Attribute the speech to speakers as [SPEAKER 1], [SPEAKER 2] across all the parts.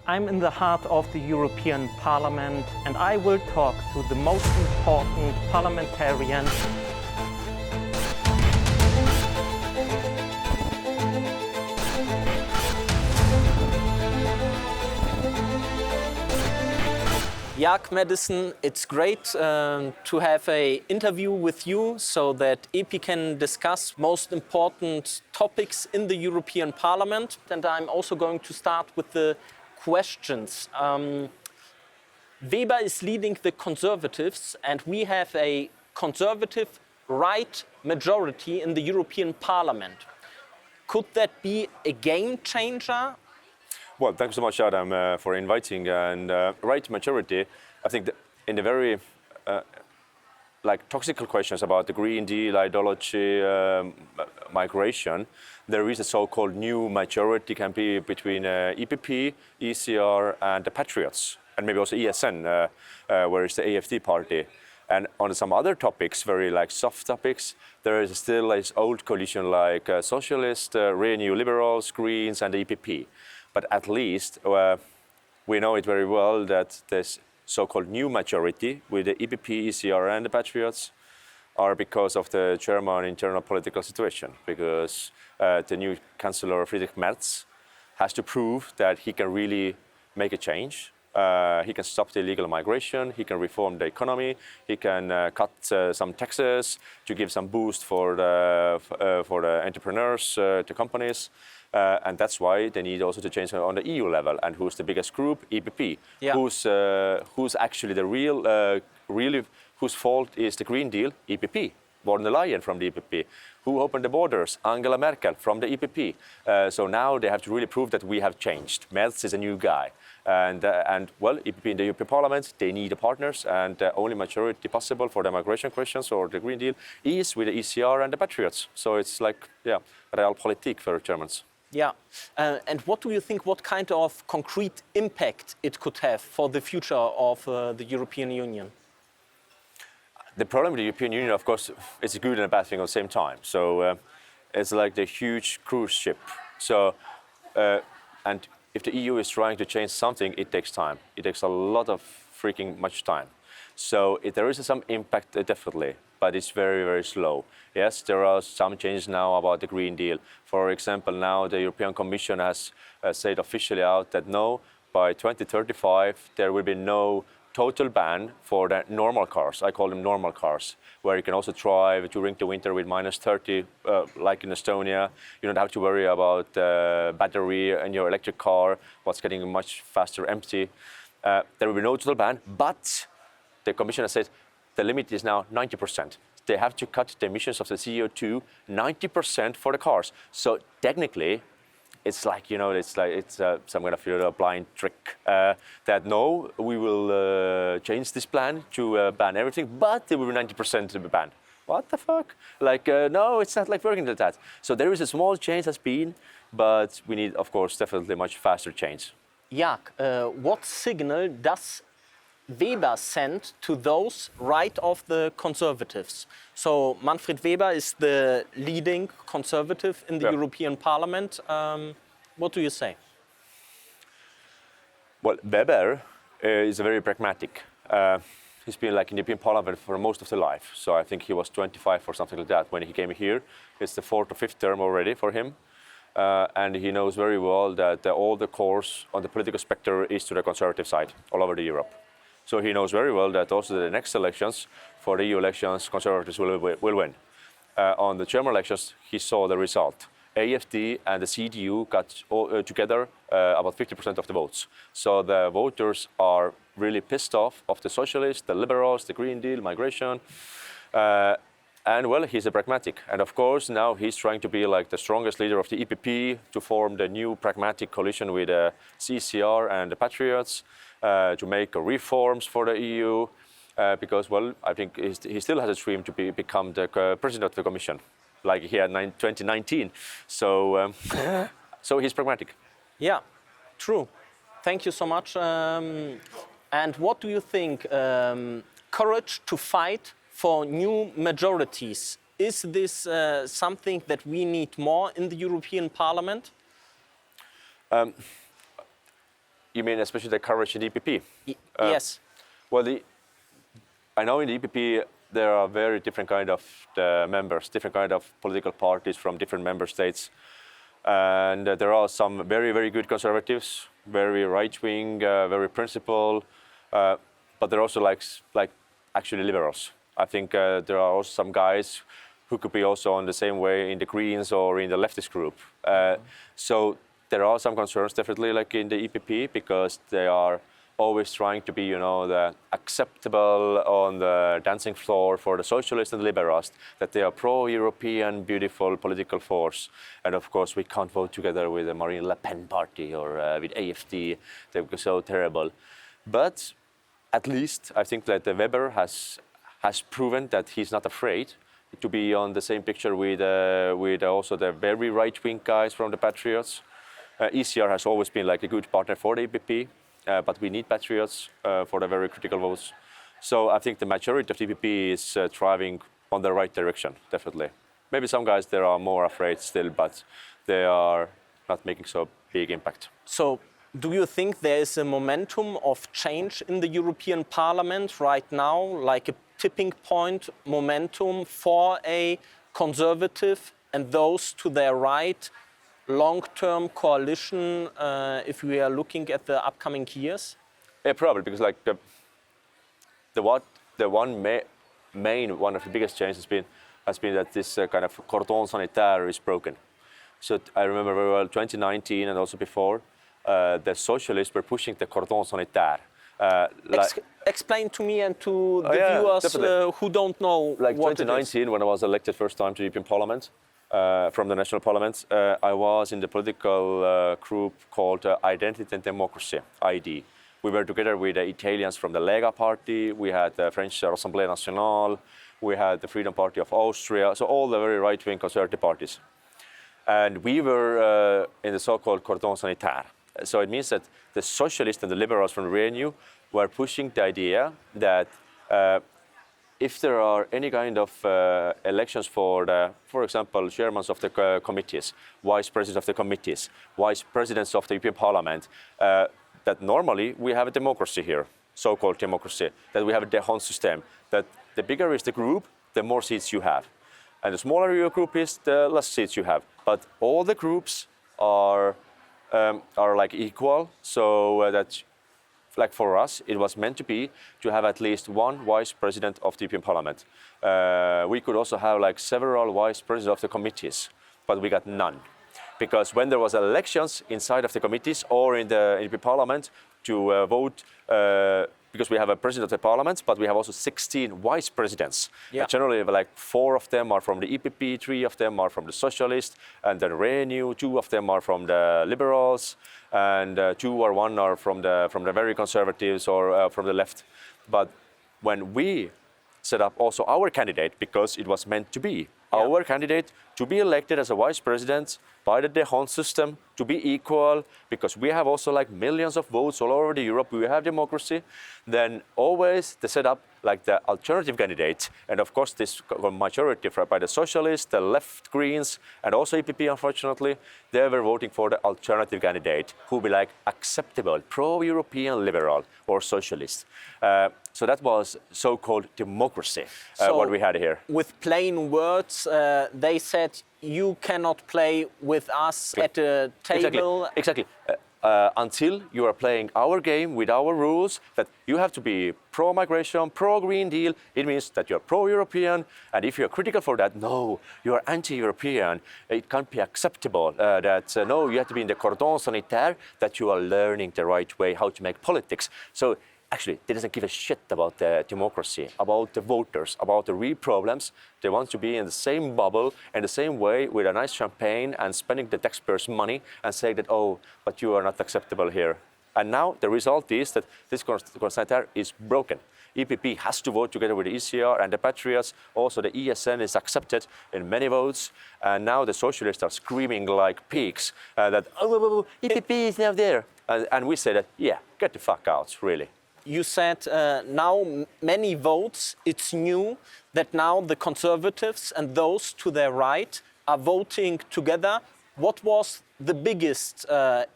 [SPEAKER 1] I'm in the heart of the European Parliament and I will talk to the most important parliamentarians. Jaak Madison, it's great to have an interview with you so that EPHI can discuss most important topics in the European Parliament. And I'm also going to start with the questions. Weber is leading the Conservatives and we have a conservative right majority in the European Parliament. Could that be a game changer?
[SPEAKER 2] Well, thanks so much, Adam, for inviting. And right majority, I think in the very toxic questions about the Green Deal, ideology, migration, there is a so-called new majority can be between EPP, ECR, and the Patriots, and maybe also ESN, where is the AFD party. And on some other topics, very soft topics, there is still this old coalition like Socialist, Renew Liberals, Greens, and the EPP. But at least we know it very well that this so-called new majority with the EPP, ECR, and the Patriots are because of the German internal political situation. Because the new Chancellor Friedrich Merz has to prove that he can really make a change. He can stop the illegal migration. He can reform the economy. He can cut some taxes to give some boost for the entrepreneurs, the companies. And that's why they need also to change on the EU level. And who's the biggest group? EPP. Yeah. Who's actually the really whose fault is the Green Deal? EPP. Von der Leyen from the EPP. Who opened the borders? Angela Merkel from the EPP. So now they have to really prove that we have changed. Merz is a new guy. And well, EPP in the European Parliament, they need partners, and the only majority possible for the migration questions or the Green Deal is with the ECR and the Patriots. So it's realpolitik for Germans.
[SPEAKER 1] Yeah, and what do you think, what kind of concrete impact it could have for the future of the European Union?
[SPEAKER 2] The problem with the European Union, of course, it's a good and a bad thing at the same time. So it's like the huge cruise ship. So, and if the EU is trying to change something, it takes time. It takes a lot of freaking much time. So there is some impact, definitely, but it's very, very slow. Yes, there are some changes now about the Green Deal. For example, now the European Commission has said officially out that no, by 2035, there will be no total ban for the normal cars. I call them normal cars, where you can also drive during the winter with -30, like in Estonia. You don't have to worry about the battery in your electric car, what's getting much faster empty. There will be no total ban, but the Commission has said the limit is now 90%. They have to cut the emissions of the CO2 90% for the cars. So technically, it's some kind of blind trick that no, we will change this plan to ban everything, but it will be 90% ban. What the fuck? No, it's not working like that. So there is a small change has been, but we need, of course, definitely much faster change.
[SPEAKER 1] Jaak, what signal does Weber send to those right of the Conservatives? So Manfred Weber is the leading Conservative in the European Parliament. What do you say?
[SPEAKER 2] Well, Weber is very pragmatic. He's been in the European Parliament for most of his life. So I think he was 25 or something like that when he came here. It's the 4th or 5th term already for him. And he knows very well that all the course on the political spectrum is to the Conservative side all over Europe. So he knows very well that also the next elections, for the EU elections, Conservatives will win. On the German elections, he saw the result. AFD and the CDU got together about 50% of the votes. So the voters are really pissed off of the Socialists, the Liberals, the Green Deal, migration. And well, he's a pragmatic. And of course, now he's trying to be the strongest leader of the EPP to form the new pragmatic coalition with the CCR and the Patriots to make reforms for the EU. Because, well, I think he still has a dream to become the president of the Commission, like he had in 2019. So, so he's pragmatic.
[SPEAKER 1] Yeah, true. Thank you so much. And what do you think? Courage to fight for new majorities. Is this something that we need more in the European Parliament?
[SPEAKER 2] You mean especially the coverage in the EPP?
[SPEAKER 1] Yes.
[SPEAKER 2] Well, I know in the EPP there are very different kind of members, different kind of political parties from different member states. And there are some very, very good conservatives, very right-wing, very principled, but there are also like actually liberals. I think there are also some guys who could be also on the same way in the Greens or in the leftist group. So there are some concerns definitely like in the EPP because they are always trying to be, the acceptable on the dancing floor for the socialists and liberals, that they are pro-European, beautiful political force. And of course, we can't vote together with the Marine Le Pen party or with AFD. They're so terrible. But at least I think that Weber has proven that he's not afraid to be on the same picture with also the very right-wing guys from the Patriots. ECR has always been like a good partner for the EPP. But we need Patriots for the very critical votes. So I think the majority of the EPP is driving on the right direction, definitely. Maybe some guys there are more afraid still, but they are not making so big impact.
[SPEAKER 1] So do you think there is a momentum of change in the European Parliament right now, like a tipping point momentum for a conservative and those to their right long-term coalition if we are looking at the upcoming years?
[SPEAKER 2] Yeah, probably, because like one of the biggest changes has been that this kind of cordon sanitaire is broken. So I remember very well 2019 and also before, the socialists were pushing the cordon sanitaire.
[SPEAKER 1] Explain to me and to the viewers who don't know
[SPEAKER 2] like
[SPEAKER 1] what
[SPEAKER 2] 2019, when I was elected first time to the European Parliament, from the national parliaments, I was in the political group called Identity and Democracy, ID. We were together with the Italians from the Lega party, we had the French Assemblée Nationale, we had the Freedom Party of Austria, so all the very right-wing conservative parties. And we were in the so-called cordon sanitaire. So it means that the socialists and the liberals from Renew were pushing the idea that if there are any kind of elections for example, chairmen of the committees, vice presidents of the committees, vice presidents of the European Parliament, that normally we have a democracy here, so-called democracy, that we have a Dehon system, that the bigger is the group, the more seats you have. And the smaller your group is, the less seats you have. But all the groups are like equal, so that like for us, it was meant to be to have at least one vice president of the European Parliament. We could also have like several vice presidents of the committees, but we got none. Because when there was elections inside of the committees or in the European Parliament to vote, because we have a president of the parliament, but we have also 16 vice presidents.
[SPEAKER 1] Yeah.
[SPEAKER 2] Generally, like 4 of them are from the EPP, 3 of them are from the socialists, and then Renew, 2 of them are from the liberals, and 2 or 1 are from the very conservatives or from the left. But when we set up also our candidate, because it was meant to be, our candidate to be elected as a vice president by the Dehon system, to be equal, because we have also like millions of votes all over Europe, we have democracy, then always the setup like the alternative candidate, and of course this majority by the socialists, the left Greens, and also EPP unfortunately, they were voting for the alternative candidate who would be like acceptable, pro-European liberal or socialist. So that was so-called democracy, what we had here.
[SPEAKER 1] With plain words, they said you cannot play with us at a table.
[SPEAKER 2] Exactly. Until you are playing our game with our rules, that you have to be pro-migration, pro-Green Deal. It means that you're pro-European, and if you're critical for that, no, you are anti-European. It can't be acceptable no, you have to be in the cordon sanitaire, that you are learning the right way how to make politics. So actually, they doesn't give a shit about the democracy, about the voters, about the real problems. They want to be in the same bubble and the same way with a nice champagne and spending the taxpayers' money and say that, oh, but you are not acceptable here. And now the result is that this constitution is broken. EPP has to vote together with the ECR and the Patriots. Also, the ESN is accepted in many votes. And now the socialists are screaming like pigs that, oh, EPP is now there. And we say that, yeah, get the fuck out, really.
[SPEAKER 1] You said now many votes, it's new that now the conservatives and those to their right are voting together What was the biggest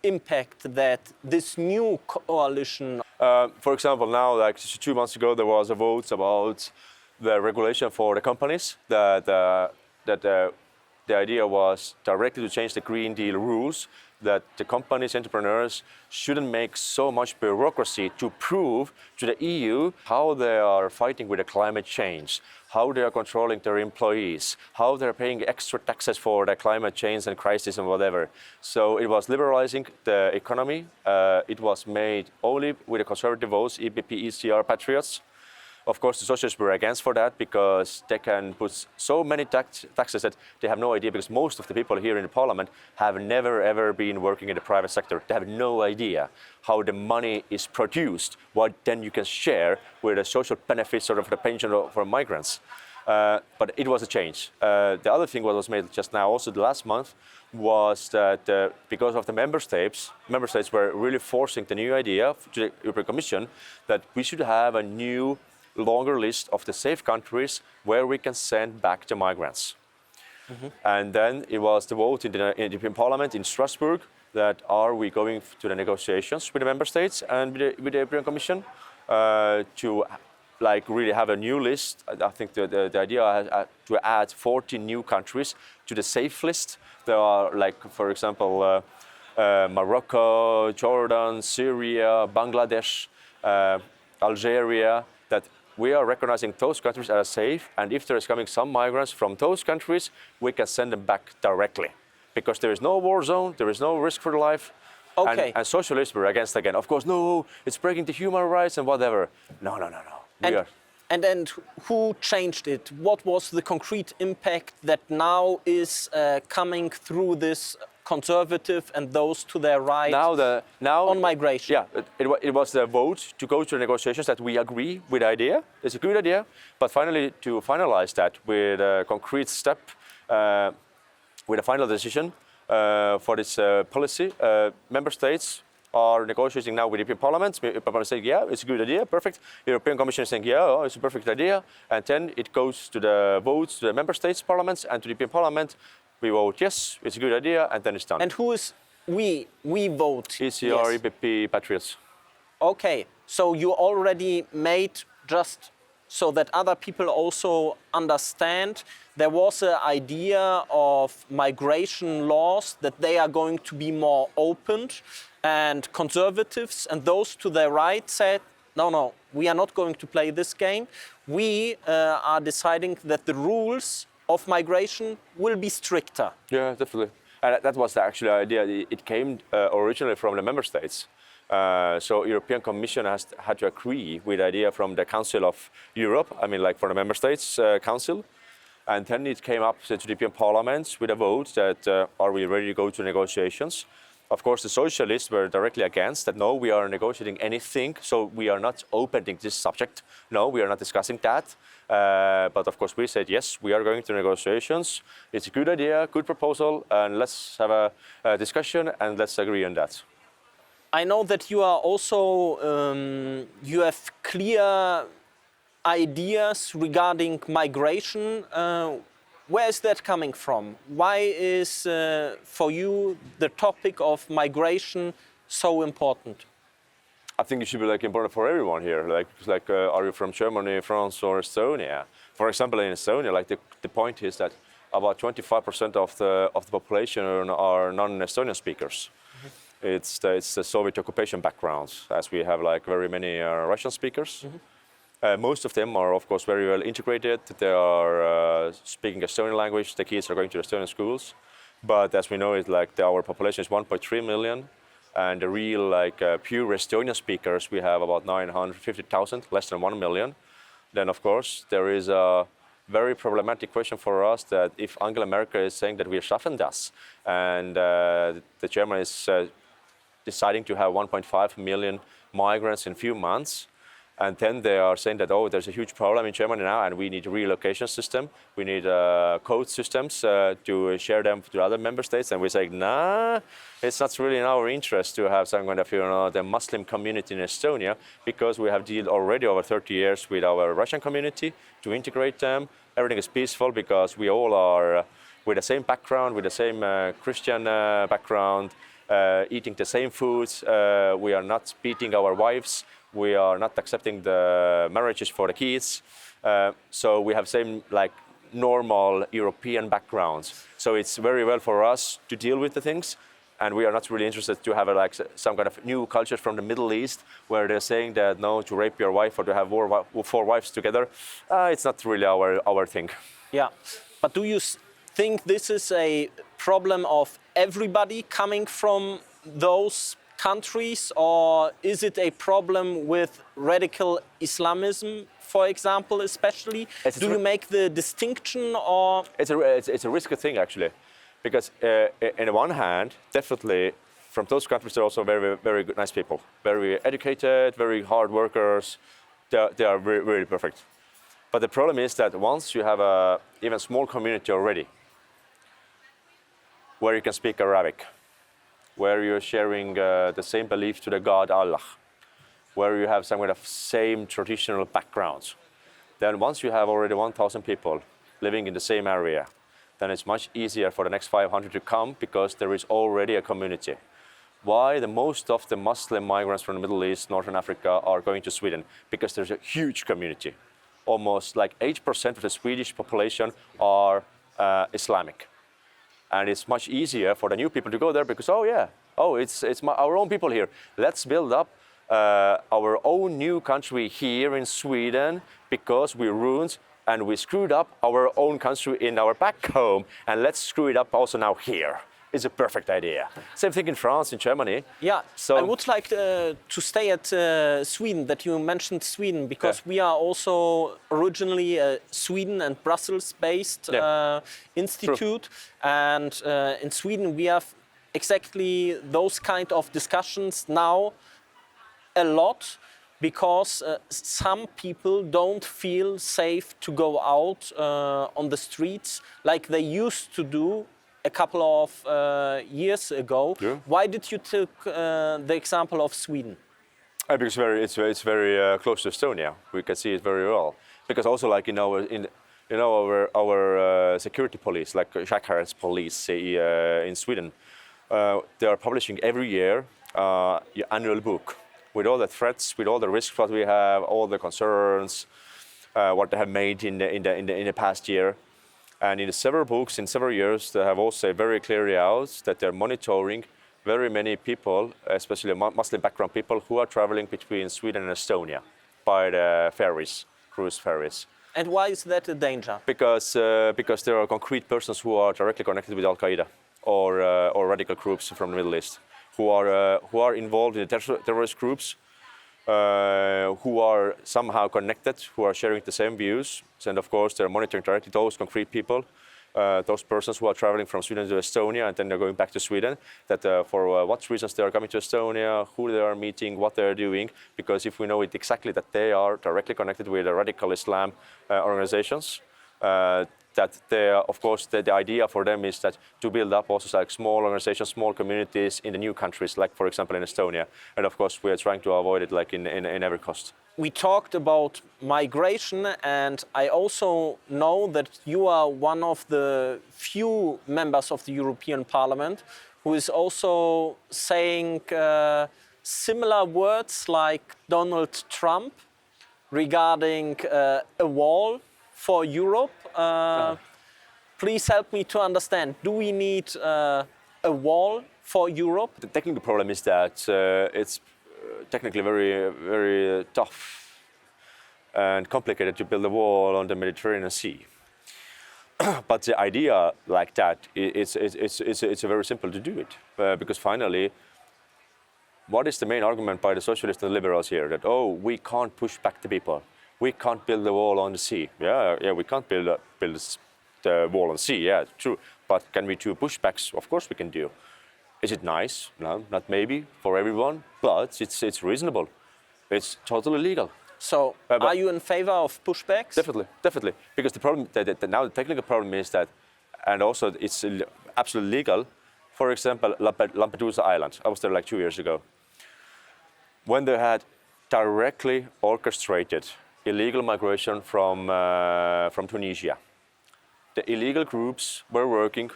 [SPEAKER 1] impact that this new coalition?
[SPEAKER 2] For example, now, like 2 months ago, there was a vote about the regulation for the companies that the idea was directly to change the Green Deal rules, that the companies, entrepreneurs shouldn't make so much bureaucracy to prove to the EU how they are fighting with the climate change, how they are controlling their employees, how they're paying extra taxes for the climate change and crisis and whatever. So it was liberalizing the economy. It was made only with the conservative votes, EPP, ECR, Patriots. Of course, the socialists were against for that because they can put so many taxes that they have no idea, because most of the people here in the parliament have never ever been working in the private sector. They have no idea how the money is produced, what then you can share with the social benefits sort of the pension for migrants. But it was a change. The other thing what was made just now, also the last month, was that because of the member states were really forcing the new idea to the European Commission that we should have a new longer list of the safe countries where we can send back the migrants. Mm-hmm. And then it was the vote in the European Parliament in Strasbourg that are we going to the negotiations with the member states and with the European Commission to like really have a new list. I think the idea is to add 40 new countries to the safe list. There are, like, for example, Morocco, Jordan, Syria, Bangladesh, Algeria, that we are recognizing those countries as safe, and if there is coming some migrants from those countries, we can send them back directly, because there is no war zone, there is no risk for life.
[SPEAKER 1] Okay.
[SPEAKER 2] And socialists were against again. Of course, no, it's breaking the human rights and whatever. No.
[SPEAKER 1] And who changed it? What was the concrete impact that now is coming through this conservative and those to their right on migration?
[SPEAKER 2] Yeah, it was the vote to go to the negotiations that we agree with the idea. It's a good idea, but finally to finalize that with a concrete step, with a final decision for this policy, member states are negotiating now with the European Parliament. The Parliament is saying, yeah, it's a good idea, perfect. The European Commission is saying, yeah, it's a perfect idea. And then it goes to the votes, to the member states' parliaments and to the European Parliament. We vote yes, it's a good idea, and then it's done.
[SPEAKER 1] And who is we? We vote
[SPEAKER 2] ECR,
[SPEAKER 1] yes.
[SPEAKER 2] EPP, Patriots.
[SPEAKER 1] Okay, so you already made, just so that other people also understand, there was an idea of migration laws that they are going to be more open, and conservatives and those to their right said, no, we are not going to play this game. We are deciding that the rules of migration will be stricter.
[SPEAKER 2] Yeah, definitely. And that was the actual idea. It came originally from the member states. So European Commission had to agree with the idea from the Council of Europe, I mean, like for the member states council. And then it came up to the European Parliament with a vote that are we ready to go to negotiations? Of course, the socialists were directly against that. No, we are negotiating anything, so we are not opening this subject. No, we are not discussing that. But of course, we said, yes, we are going to negotiations. It's a good idea, good proposal, and let's have a discussion and let's agree on that.
[SPEAKER 1] I know that you are also, you have clear ideas regarding migration. Where is that coming from? Why is, for you, the topic of migration so important?
[SPEAKER 2] I think it should be important for everyone here. Are you from Germany, France, or Estonia? For example, in Estonia, the point is that about 25% of the population are non-Estonian speakers. Mm-hmm. It's the Soviet occupation background, as we have very many Russian speakers. Mm-hmm. Most of them are, of course, very well integrated. They are speaking Estonian language. The kids are going to Estonian schools. But as we know, our population is 1.3 million. And the real, pure Estonian speakers, we have about 950,000, less than 1 million. Then, of course, there is a very problematic question for us that if Angela Merkel is saying that we are schaffen das, and the Germany is deciding to have 1.5 million migrants in a few months, and then they are saying that, oh, there's a huge problem in Germany now and we need a relocation system. We need code systems to share them to other member states. And we say, nah, it's not really in our interest to have some kind of, the Muslim community in Estonia, because we have dealt already over 30 years with our Russian community to integrate them. Everything is peaceful because we all are with the same background, with the same Christian background, eating the same foods. We are not beating our wives. We are not accepting the marriages for the kids. So we have same like normal European backgrounds. So it's very well for us to deal with the things. And we are not really interested to have like some kind of new culture from the Middle East where they're saying that no, to rape your wife or to have 4 wives together. It's not really our thing.
[SPEAKER 1] Yeah, but do you think this is a problem of everybody coming from those countries, or is it a problem with radical Islamism, for example, especially? Do you make the distinction, or?
[SPEAKER 2] It's a risky thing, actually. Because on the one hand, definitely from those countries, they're also very, very good, nice people. Very educated, very hard workers. They are really, really perfect. But the problem is that once you have a even small community already, where you can speak Arabic, where you're sharing the same belief to the God Allah, where you have some kind of same traditional backgrounds, then once you have already 1,000 people living in the same area, then it's much easier for the next 500 to come because there is already a community. Why the most of the Muslim migrants from the Middle East, Northern Africa are going to Sweden? Because there's a huge community. Almost like 8% of the Swedish population are Islamic. And it's much easier for the new people to go there because, it's our own people here. Let's build up our own new country here in Sweden because we ruined and we screwed up our own country in our back home, and let's screw it up also now here. It's a perfect idea. Same thing in France, in Germany.
[SPEAKER 1] Yeah, so I would like to stay at Sweden, that you mentioned Sweden, because we are also originally a Sweden and Brussels-based institute. True. And in Sweden we have exactly those kind of discussions now a lot, because some people don't feel safe to go out on the streets like they used to do a couple of years ago. Yeah. Why did you take the example of Sweden?
[SPEAKER 2] Because it's very close to Estonia. We can see it very well. Because also like our security police, like Jaak Madison police in Sweden, they are publishing every year an annual book with all the threats, with all the risks that we have, all the concerns, what they have made in the past year. And in several books, in several years, they have also very clearly out that they're monitoring very many people, especially Muslim background people, who are traveling between Sweden and Estonia by the ferries, cruise ferries.
[SPEAKER 1] And why is that a danger?
[SPEAKER 2] Because there are concrete persons who are directly connected with Al-Qaeda or radical groups from the Middle East, who are involved in the terrorist groups, who are somehow connected, who are sharing the same views. And of course, they're monitoring directly those concrete people, those persons who are traveling from Sweden to Estonia and then they're going back to Sweden, that for what reasons they are coming to Estonia, who they are meeting, what they are doing. Because if we know it exactly that they are directly connected with the radical Islam organizations, that they are, of course, the idea for them is that to build up also like small organizations, small communities in the new countries, like for example in Estonia. And of course, we are trying to avoid it like in every cost.
[SPEAKER 1] We talked about migration, and I also know that you are one of the few members of the European Parliament who is also saying similar words like Donald Trump regarding a wall for Europe. Please help me to understand. Do we need a wall for Europe?
[SPEAKER 2] The technical problem is that it's technically very, very tough and complicated to build a wall on the Mediterranean Sea. But the idea like that, it's very simple to do it. Because finally, what is the main argument by the socialists and liberals here? That, we can't push back the people. We can't build a wall on the sea. Yeah, we can't build the wall on the sea. Yeah, true. But can we do pushbacks? Of course we can do. Is it nice? No, not maybe for everyone, but it's reasonable. It's totally legal.
[SPEAKER 1] So, are you in favor of pushbacks?
[SPEAKER 2] Definitely. Because the problem, now the technical problem is that, and also it's absolutely legal. For example, Lampedusa Island. I was there like 2 years ago. When they had directly orchestrated illegal migration from Tunisia. the illegal groups were working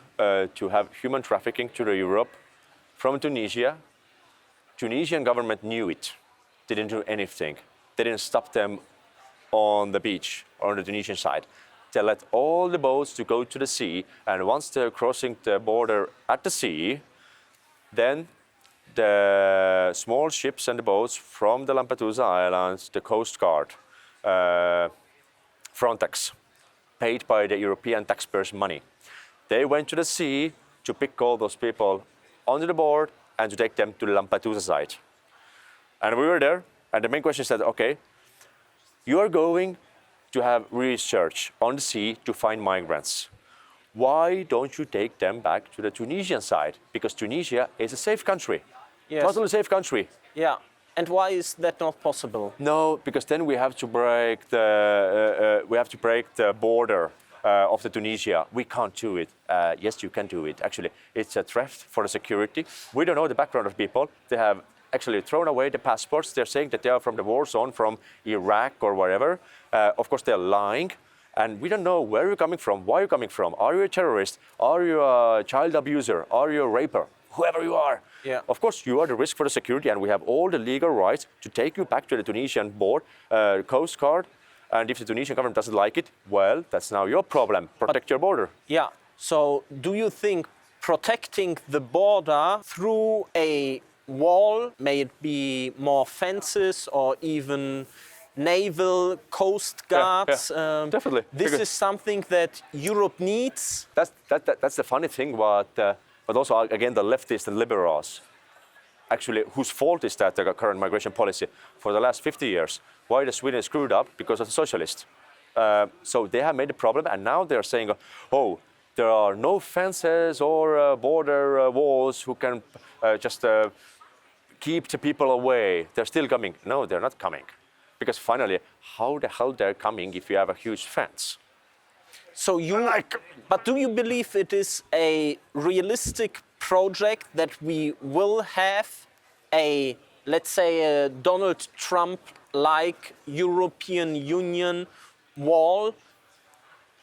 [SPEAKER 2] to have human trafficking to Europe from Tunisia. Tunisian government knew it, didn't do anything. They didn't stop them on the beach or on the Tunisian side. They let all the boats to go to the sea, and once they're crossing the border at the sea, then the small ships and the boats from the Lampedusa Islands, the Coast Guard, Frontex, paid by the European taxpayers' money. They went to the sea to pick all those people onto the board and to take them to the Lampedusa side. And we were there, and the main question said, okay, you are going to have research on the sea to find migrants. Why don't you take them back to the Tunisian side? Because Tunisia is a safe country,
[SPEAKER 1] Yes.
[SPEAKER 2] totally safe country.
[SPEAKER 1] Yeah. And why is that not possible?
[SPEAKER 2] No, because then we have to break the border of the Tunisia. We can't do it. Yes, you can do it. Actually, it's a threat for the security. We don't know the background of people. They have actually thrown away the passports. They're saying that they are from the war zone, from Iraq or wherever. Of course, they're lying. And we don't know where you're coming from, why you're coming from. Are you a terrorist? Are you a child abuser? Are you a raper? Whoever you are.
[SPEAKER 1] Yeah.
[SPEAKER 2] Of course, you are the risk for the security, and we have all the legal rights to take you back to the Tunisian board, Coast Guard. And if the Tunisian government doesn't like it, well, that's now your problem. Protect your border.
[SPEAKER 1] Yeah. So do you think protecting the border through a wall, may it be more fences or even naval coast guards?
[SPEAKER 2] Definitely.
[SPEAKER 1] This is something that Europe needs.
[SPEAKER 2] That's the funny thing, but also again the leftists and liberals, actually, whose fault is that the current migration policy for the last 50 years? Why the Sweden is screwed up? Because of the socialists. So they have made a problem, and now they're saying, oh, there are no fences or border walls who can just keep the people away. They're still coming. No, they're not coming. Because finally, how the hell they're coming if you have a huge fence?
[SPEAKER 1] So but do you believe it is a realistic project that we will have a, let's say, a Donald Trump-like European Union wall?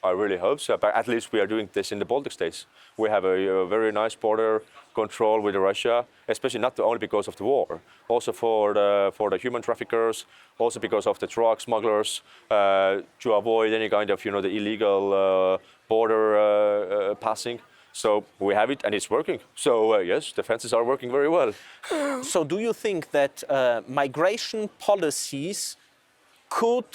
[SPEAKER 2] I really hope so, but at least we are doing this in the Baltic states. We have a very nice border control with Russia, especially not only because of the war, also for the human traffickers, also because of the drug smugglers, to avoid any kind of, the illegal border passing. So we have it, and it's working. So yes, the fences are working very well.
[SPEAKER 1] So do you think that migration policies could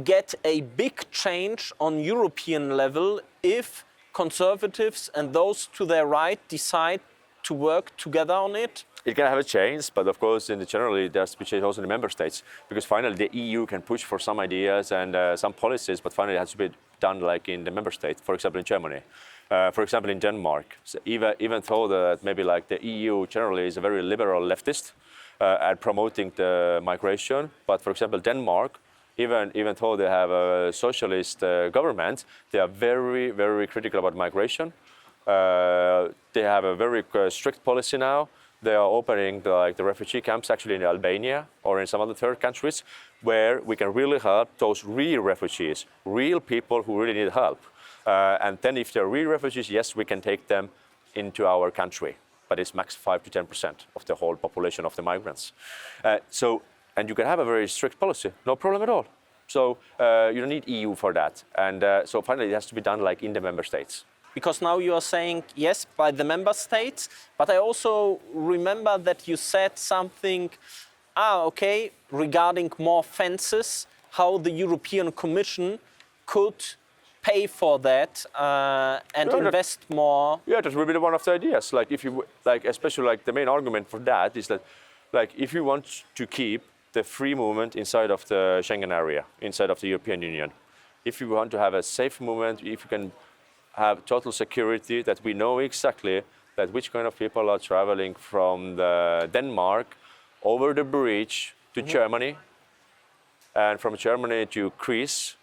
[SPEAKER 1] get a big change on European level if conservatives and those to their right decide to work together on it?
[SPEAKER 2] It can have a change, but of course, generally, there has to be change also in the member states, because finally the EU can push for some ideas and some policies, but finally it has to be done like in the member state, for example, in Germany. For example, in Denmark, so even though that maybe like the EU generally is a very liberal leftist at promoting the migration, but for example, Denmark, even though they have a socialist government, they are very, very critical about migration. They have a very strict policy now. They are opening the refugee camps actually in Albania or in some other third countries where we can really help those real refugees, real people who really need help. And then if they're real refugees, yes, we can take them into our country, but it's max 5 to 10% of the whole population of the migrants. And you can have a very strict policy, no problem at all. So you don't need EU for that. And so finally it has to be done like in the member states.
[SPEAKER 1] Because now you are saying, yes, by the member states, but I also remember that you said something, regarding more fences, how the European Commission could pay for that and invest more.
[SPEAKER 2] Yeah, that would be one of the ideas. Like if you, especially like the main argument for that is that, like if you want to keep the free movement inside of the Schengen area, inside of the European Union, if you want to have a safe movement, if you can have total security, that we know exactly that which kind of people are traveling from Denmark over the bridge to Germany, and from Germany to Greece,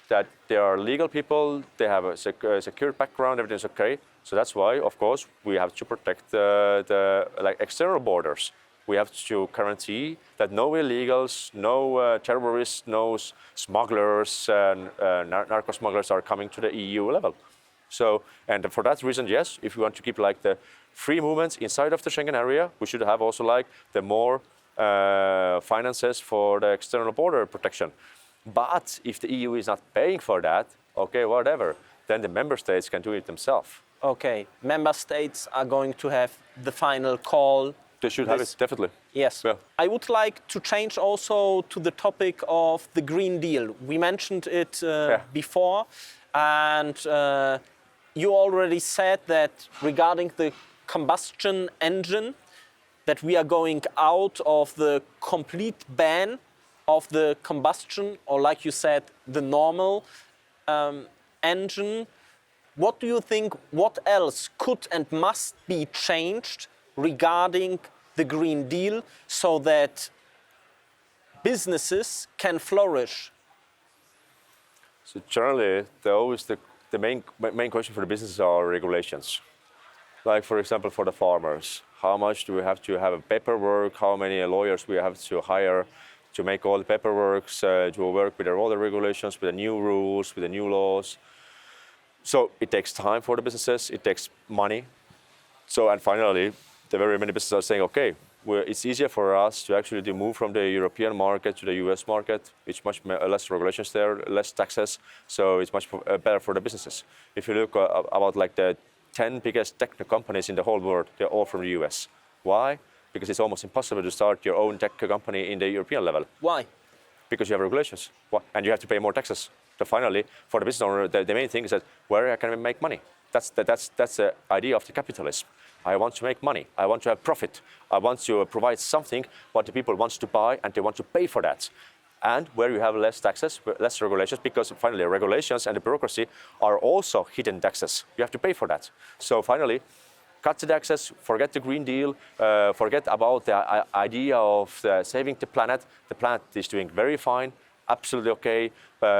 [SPEAKER 2] that they are legal people, they have a secure background, everything's okay. So that's why, of course, we have to protect the external borders. We have to guarantee that no illegals, no terrorists, no smugglers, narco smugglers are coming to the EU level. So, and for that reason, yes, if we want to keep like the free movements inside of the Schengen area, we should have also like the more finances for the external border protection. But if the EU is not paying for that, okay, whatever, then the member states can do it themselves.
[SPEAKER 1] Okay, member states are going to have the final call.
[SPEAKER 2] They should have it, definitely.
[SPEAKER 1] Yes.
[SPEAKER 2] Yeah.
[SPEAKER 1] I would like to change also to the topic of the Green Deal. We mentioned it before, and you already said that regarding the combustion engine, that we are going out of the complete ban of the combustion, or like you said, the normal engine. What do you think, what else could and must be changed regarding the Green Deal so that businesses can flourish?
[SPEAKER 2] So generally, the main question for the businesses are regulations. Like for example, for the farmers, how much do we have to have a paperwork? How many lawyers we have to hire to make all the paperwork, to work with all the regulations, with the new rules, with the new laws? So it takes time for the businesses. It takes money. So and finally, the very many businesses are saying, okay, it's easier for us to actually move from the European market to the US market. It's much less regulations there, less taxes. So it's much better for the businesses. If you look about like the 10 biggest tech companies in the whole world, they're all from the US. Why? Because it's almost impossible to start your own tech company in the European level.
[SPEAKER 1] Why?
[SPEAKER 2] Because you have regulations. And you have to pay more taxes. So finally, for the business owner, the main thing is that where can I make money? That's the idea of the capitalism. I want to make money. I want to have profit. I want to provide something what the people want to buy and they want to pay for that. And where you have less taxes, less regulations, because finally regulations and the bureaucracy are also hidden taxes. You have to pay for that. So finally, cut the taxes, forget the Green Deal, forget about the idea of saving the planet. The planet is doing very fine, absolutely okay.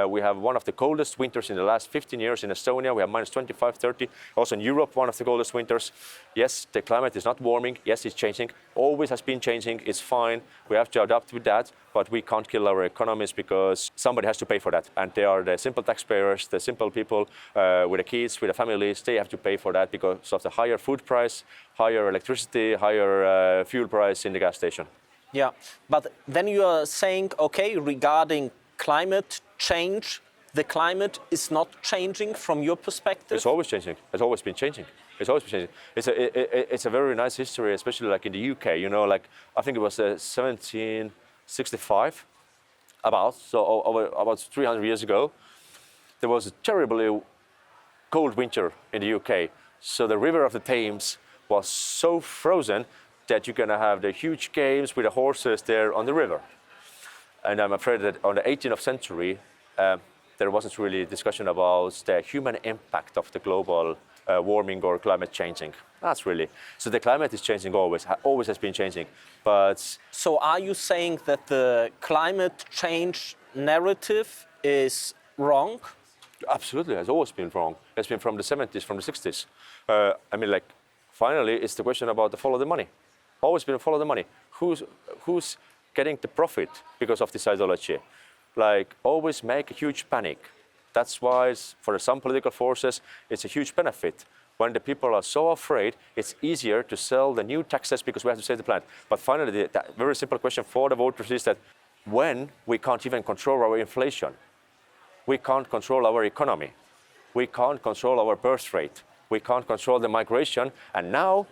[SPEAKER 2] We have one of the coldest winters in the last 15 years in Estonia. We have minus 25, 30. Also in Europe, one of the coldest winters. Yes, the climate is not warming. Yes, it's changing. Always has been changing. It's fine. We have to adapt with that. But we can't kill our economies because somebody has to pay for that. And they are the simple taxpayers, the simple people with the kids, with the families. They have to pay for that because of the higher food price, higher electricity, higher fuel price in the gas station.
[SPEAKER 1] Yeah, but then you are saying, okay, regarding climate change, the climate is not changing from your perspective?
[SPEAKER 2] It's always changing. It's always been changing. It's always been changing. It's a very nice history, especially like in the UK. You know, like I think it was 1765, about 300 years ago. There was a terribly cold winter in the UK. So the river of the Thames was so frozen that you're going to have the huge games with the horses there on the river. And I'm afraid that on the 18th century, there wasn't really discussion about the human impact of the global warming or climate changing. That's really. So the climate is changing always has been changing. But
[SPEAKER 1] so are you saying that the climate change narrative is wrong?
[SPEAKER 2] Absolutely, it has always been wrong. It's been from the 70s, from the 60s. I mean, like, finally, it's the question about the follow the money. Always been follow the money. Who's getting the profit because of this ideology? Like, always make a huge panic. That's why for some political forces, it's a huge benefit. When the people are so afraid, it's easier to sell the new taxes because we have to save the planet. But finally, the very simple question for the voters is that when we can't even control our inflation, we can't control our economy, we can't control our birth rate, we can't control the migration, and now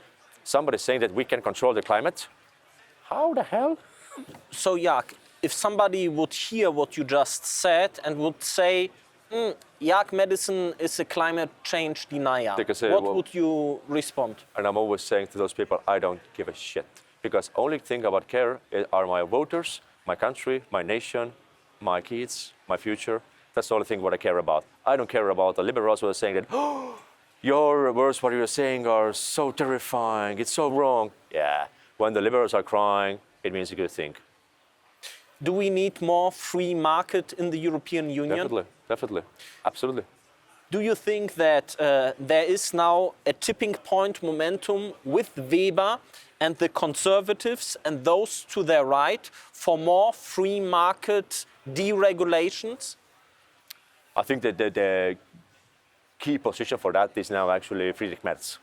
[SPEAKER 2] somebody's saying that we can control the climate. How the hell?
[SPEAKER 1] So, Jaak, if somebody would hear what you just said and would say, Jaak Madison is a climate change denier, what would you respond?
[SPEAKER 2] And I'm always saying to those people, I don't give a shit. Because only thing I would care are my voters, my country, my nation, my kids, my future. That's the only thing what I care about. I don't care about the liberals who are saying that, oh, your words, what you're saying are so terrifying, it's so wrong. Yeah, when the liberals are crying, it means a good thing.
[SPEAKER 1] Do we need more free market in the European Union?
[SPEAKER 2] Definitely, absolutely.
[SPEAKER 1] Do you think that there is now a tipping point momentum with Weber and the conservatives and those to their right for more free market deregulations?
[SPEAKER 2] I think that the key position for that is now actually Friedrich Merz.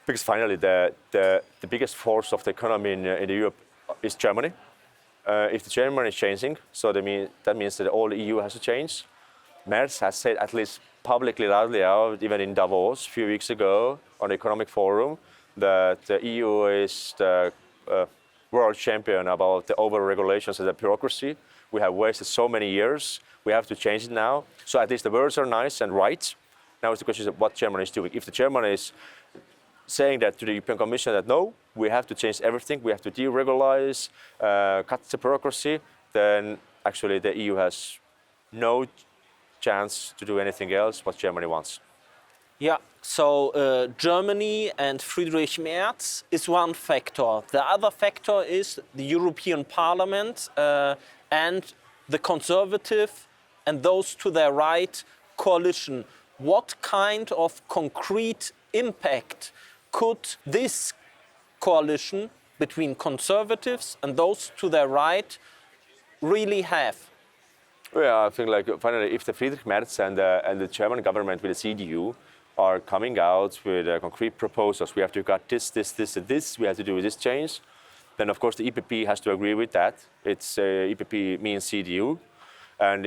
[SPEAKER 2] Because finally, the biggest force of the economy in Europe is Germany. If the Germany is changing, so that means that all the EU has to change. Merz has said, at least publicly, loudly out, even in Davos a few weeks ago on the Economic Forum, that the EU is the world champion about the over-regulations and the bureaucracy. We have wasted so many years. We have to change it now. So at least the words are nice and right. Now it's the question of what Germany is doing. If the Germany is saying that to the European Commission that no, we have to change everything, we have to deregularize, cut the bureaucracy, then actually the EU has no chance to do anything else what Germany wants.
[SPEAKER 1] Yeah, so Germany and Friedrich Merz is one factor. The other factor is the European Parliament and the conservative and those to their right coalition. What kind of concrete impact could this coalition between conservatives and those to their right really have?
[SPEAKER 2] Yeah, I think like finally, if the Friedrich Merz and the German government with the CDU are coming out with concrete proposals, we have to cut this, and this, we have to do this change, then of course the EPP has to agree with that. It's EPP means CDU, and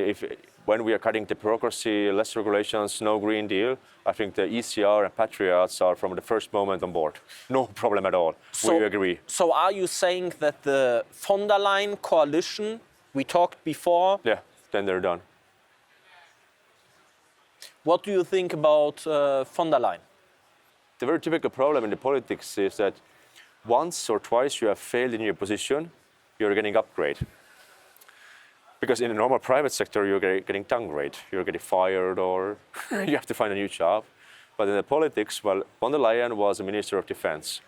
[SPEAKER 2] when we are cutting the bureaucracy, less regulations, no Green Deal, I think the ECR and Patriots are from the first moment on board. No problem at all. We agree.
[SPEAKER 1] So are you saying that the von der Leyen coalition, we talked before?
[SPEAKER 2] Yeah, then they're done.
[SPEAKER 1] What do you think about von der Leyen?
[SPEAKER 2] The very typical problem in the politics is that once or twice you have failed in your position, you're getting upgrade. Because in the normal private sector, you're getting downgrade. You're getting fired or you have to find a new job. But in the politics, well, von der Leyen was a Minister of Defense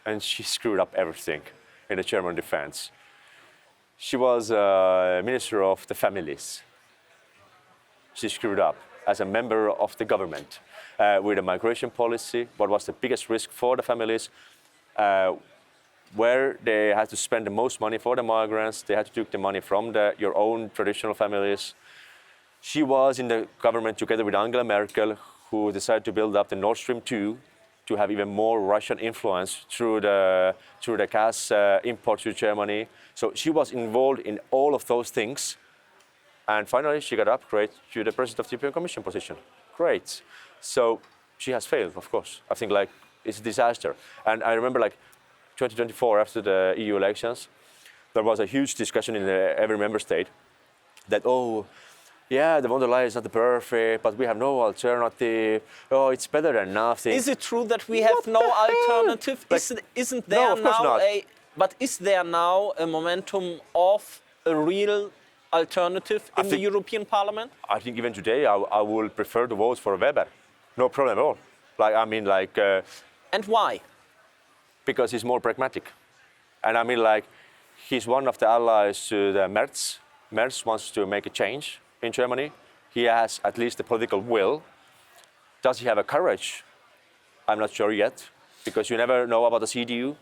[SPEAKER 2] and she screwed up everything in the German defense. She was a Minister of the Families. She screwed up as a member of the government with a migration policy. What was the biggest risk for the families? Where they had to spend the most money for the migrants, they had to take the money from your own traditional families. She was in the government together with Angela Merkel, who decided to build up the Nord Stream 2 to have even more Russian influence through the gas import to Germany. So she was involved in all of those things. And finally, she got upgraded to the President of the European Commission position. Great. So she has failed, of course. I think like it's a disaster. And I remember like 2024, after the EU elections, there was a huge discussion in every member state that, oh, yeah, the von der Leyen is not perfect, but we have no alternative. Oh, it's better than nothing.
[SPEAKER 1] Is it true that we have no alternative?
[SPEAKER 2] Like,
[SPEAKER 1] isn't there
[SPEAKER 2] no, of course
[SPEAKER 1] now
[SPEAKER 2] not.
[SPEAKER 1] But is there now a momentum of a real alternative in the European Parliament?
[SPEAKER 2] I think even today I will prefer to vote for Weber. No problem at all. Like I mean, like.
[SPEAKER 1] And why?
[SPEAKER 2] Because he's more pragmatic. And I mean, like, he's one of the allies to the Merz. Merz wants to make a change in Germany. He has at least the political will. Does he have a courage? I'm not sure yet, because you never know about the CDU.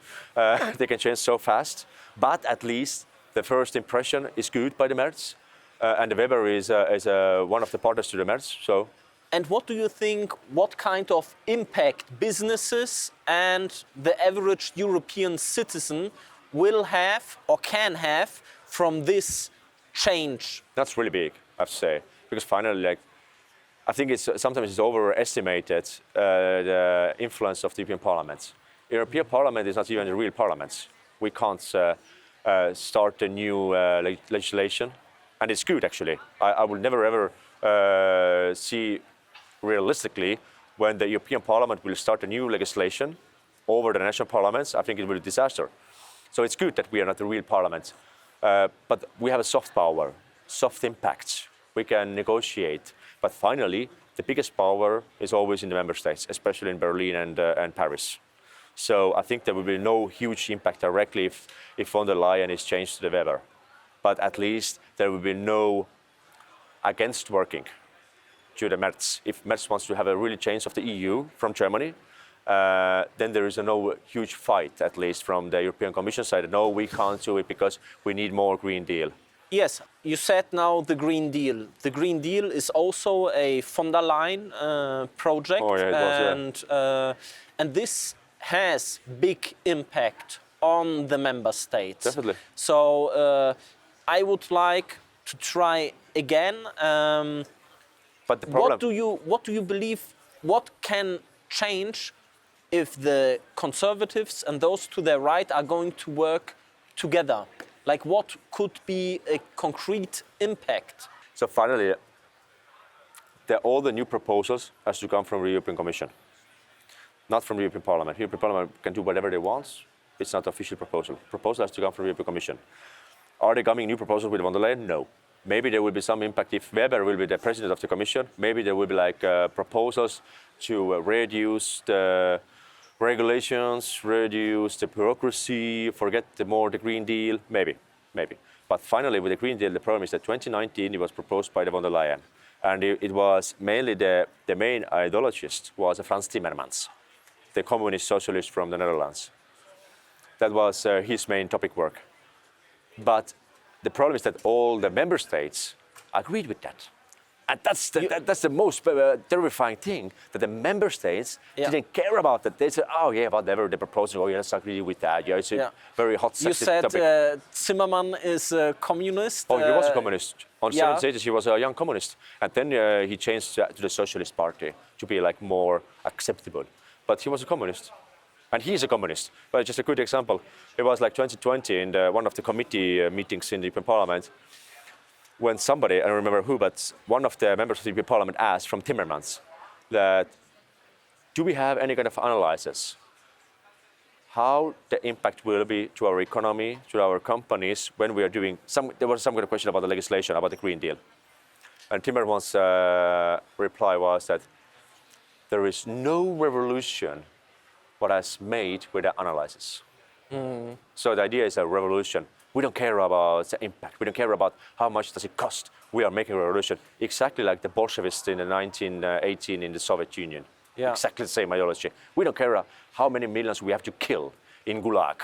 [SPEAKER 2] They can change so fast. But at least the first impression is good by the Merz. And the Weber is one of the partners to the Merz. So.
[SPEAKER 1] And what do you think, what kind of impact businesses and the average European citizen will have or can have from this change?
[SPEAKER 2] That's really big, I have to say. Because finally, like, I think sometimes it's overestimated the influence of the European Parliament. European Parliament is not even a real parliament. We can't start a new legislation. And it's good, actually. I will never, ever see realistically when the European Parliament will start a new legislation over the national parliaments. I think it will be a disaster. So it's good that we are not a real parliament. But we have a soft power, soft impact. We can negotiate. But finally, the biggest power is always in the member states, especially in Berlin and Paris. So I think there will be no huge impact directly if von der Leyen is changed to the Weber. But at least there will be no against working to the Merz. If Merz wants to have a really change of the EU from Germany, then there is no huge fight, at least from the European Commission side. No, we can't do it because we need more Green Deal.
[SPEAKER 1] Yes, you said now the Green Deal. The Green Deal is also a von der Leyen project,
[SPEAKER 2] Oh, yeah, it was,
[SPEAKER 1] and this has big impact on the member states.
[SPEAKER 2] Definitely.
[SPEAKER 1] So I would like to try again.
[SPEAKER 2] But the problem...
[SPEAKER 1] What do you believe? What can change if the conservatives and those to their right are going to work together? Like, what could be a concrete impact?
[SPEAKER 2] So finally, all the new proposals has to come from the European Commission, not from the European Parliament. The European Parliament can do whatever they want. It's not an official proposal. Proposal has to come from the European Commission. Are there coming new proposals with von der Leyen? No. Maybe there will be some impact if Weber will be the president of the Commission. Maybe there will be like proposals to reduce the regulations, reduce the bureaucracy, forget the Green Deal, maybe. But finally, with the Green Deal, the problem is that 2019 it was proposed by the von der Leyen, and it was mainly the main ideologist was Frans Timmermans, the communist socialist from the Netherlands. That was his main topic work. But the problem is that all the member states agreed with that. And that's the most terrifying thing, that the member states didn't care about that. They said, oh yeah, whatever, the proposal, oh yeah, let's agree with that. Yeah, it's a very hot topic.
[SPEAKER 1] You said Zimmermann is a communist.
[SPEAKER 2] Oh, he was a communist. On 70s, he was a young communist. And then he changed to the Socialist Party to be like more acceptable. But he was a communist. And he is a communist. But just a good example, it was like 2020 in one of the committee meetings in the European Parliament, when somebody, I don't remember who, but one of the members of the European Parliament asked from Timmermans that, do we have any kind of analysis how the impact will be to our economy, to our companies when we are doing there was some kind of question about the legislation, about the Green Deal. And Timmermans' reply was that there is no revolution what has made with the analysis. So the idea is a revolution. We don't care about the impact. We don't care about how much does it cost. We are making a revolution, exactly like the Bolsheviks in 1918 in the Soviet Union. Yeah. Exactly the same ideology. We don't care how many millions we have to kill in Gulag,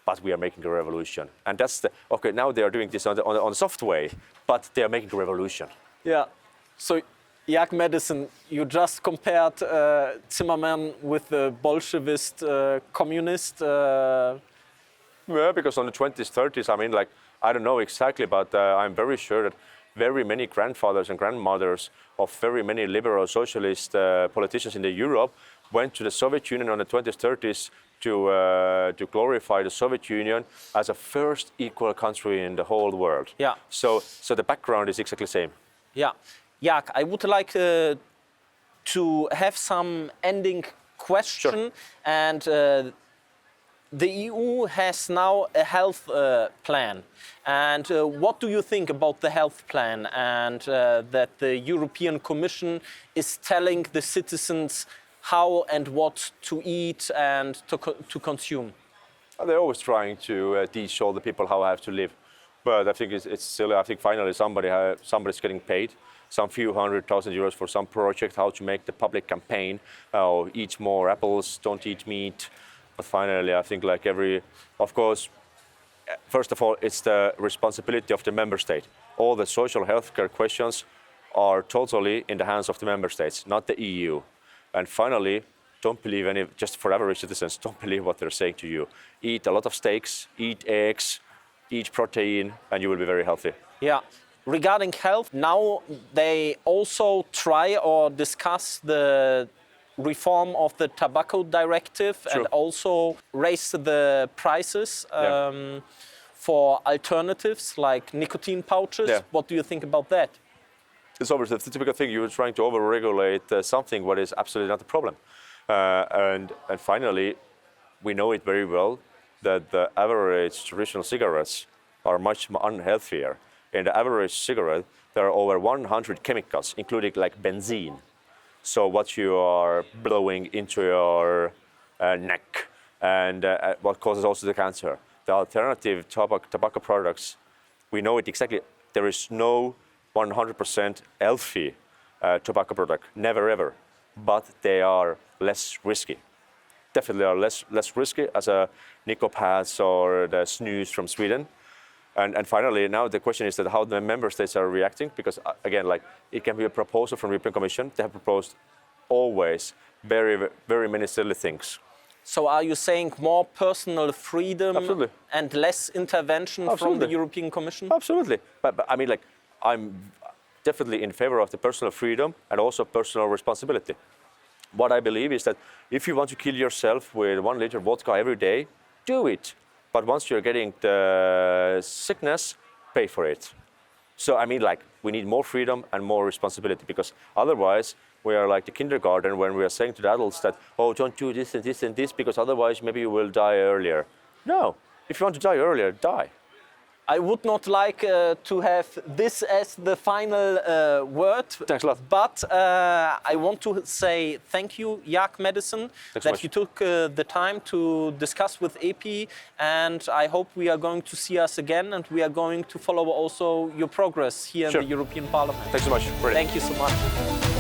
[SPEAKER 2] but we are making a revolution. And that's okay, now they are doing this on the soft way, but they are making a revolution.
[SPEAKER 1] Yeah. So, Jaak Madison, you just compared Zimmermann with the Bolshevist communist.
[SPEAKER 2] Yeah, because on the 20s, 30s, I mean, like, I don't know exactly, but I'm very sure that very many grandfathers and grandmothers of very many liberal socialist politicians in Europe went to the Soviet Union on the 20s, 30s to glorify the Soviet Union as a first equal country in the whole world.
[SPEAKER 1] Yeah.
[SPEAKER 2] So the background is exactly the same.
[SPEAKER 1] Yeah. Jaak, I would like to have some ending question.
[SPEAKER 2] Sure.
[SPEAKER 1] And the EU has now a health plan. And what do you think about the health plan and that the European Commission is telling the citizens how and what to eat and to consume?
[SPEAKER 2] They're always trying to teach all the people how I have to live. But I think it's silly. I think finally somebody's getting paid some few €100,000 for some project, how to make the public campaign, eat more apples, don't eat meat. But finally, I think of course, first of all, it's the responsibility of the member state. All the social healthcare questions are totally in the hands of the member states, not the EU. And finally, don't believe just for average citizens, don't believe what they're saying to you. Eat a lot of steaks, eat eggs, eat protein, and you will be very healthy.
[SPEAKER 1] Yeah. Regarding health, now they also try or discuss the reform of the tobacco directive. Sure. And also raise the prices for alternatives like nicotine pouches. Yeah. What do you think about that?
[SPEAKER 2] It's obviously the typical thing. You're trying to over-regulate something what is absolutely not a problem. And finally, we know it very well that the average traditional cigarettes are much unhealthier. In the average cigarette, there are over 100 chemicals, including like benzene. So what you are blowing into your neck, and what causes also the cancer. The alternative tobacco products, we know it exactly. There is no 100% healthy tobacco product. Never ever. But they are less risky. Definitely are less risky as a Nicopass or the snus from Sweden. And finally, now the question is that how the member states are reacting, because again, like it can be a proposal from the European Commission. They have proposed always very, very many silly things.
[SPEAKER 1] So are you saying more personal freedom
[SPEAKER 2] Absolutely.
[SPEAKER 1] and less intervention from the European Commission?
[SPEAKER 2] Absolutely. But I mean, like, I'm definitely in favor of the personal freedom and also personal responsibility. What I believe is that if you want to kill yourself with 1 liter vodka every day, do it. But once you're getting the sickness, pay for it. So I mean, like, we need more freedom and more responsibility, because otherwise we are like the kindergarten when we are saying to the adults that, oh, don't do this and this and this, because otherwise maybe you will die earlier. No, if you want to die earlier, die.
[SPEAKER 1] I would not like to have this as the final word.
[SPEAKER 2] Thanks a lot.
[SPEAKER 1] But I want to say thank you, Jaak Madison, that you took the time to discuss with EPHI, and I hope we are going to see us again, and we are going to follow also your progress here in the European Parliament.
[SPEAKER 2] Thanks so much. Brilliant.
[SPEAKER 1] Thank you so much.